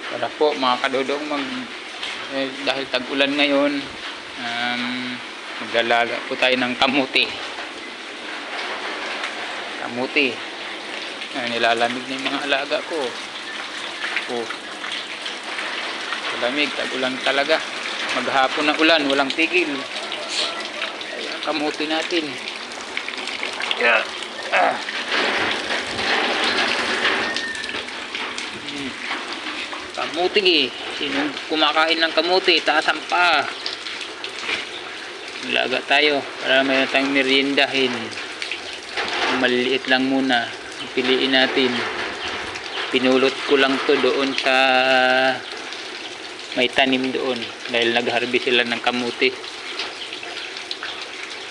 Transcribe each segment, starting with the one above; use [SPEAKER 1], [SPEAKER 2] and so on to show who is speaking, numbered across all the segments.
[SPEAKER 1] Para po mga kadodong dahil tag-ulan ngayon, maglalaga po tayo ng kamuti. Nilalamig na yung mga alaga ko. Malamig, tag-ulan talaga. Maghapon na ulan, walang tigil. Ayan, kamuti natin. Kamuti, sinong kumakain ng kamuti, taasan pa. Laga tayo para mayroon tayong meriendahin. Maliliit lang muna, piliin natin. Pinulot ko lang to doon sa may tanim doon dahil nag-harvest sila ng kamuti.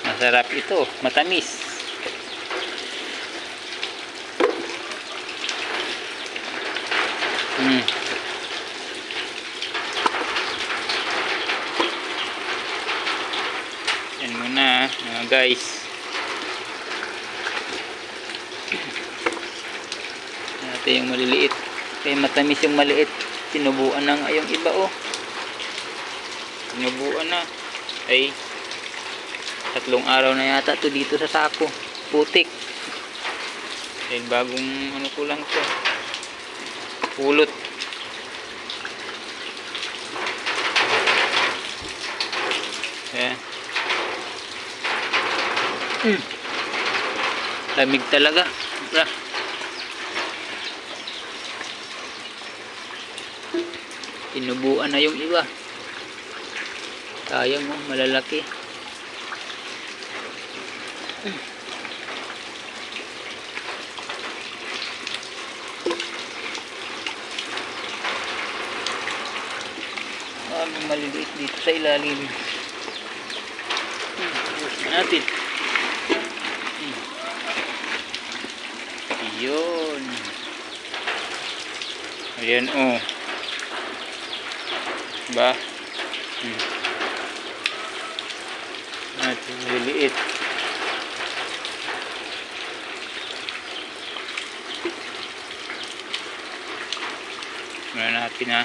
[SPEAKER 1] Masarap ito, matamis. Yan muna mga guys. Natin yung maliliit. Kaya matamis yung maliit. Tinubuan na nga yung iba oh. Tinubuan na. Ay 3 araw na yata to dito sa sako. Putik. Dahil bagong ano ko lang to. Pulot. Ayan. Lamig talaga. Tinubuan na yung iba. Sayang oh, malalaki. Maliliit dito sa ilalim. Natin. Yun. Ayan oh. Ba? Natin maliliit. Ngayon natin ha.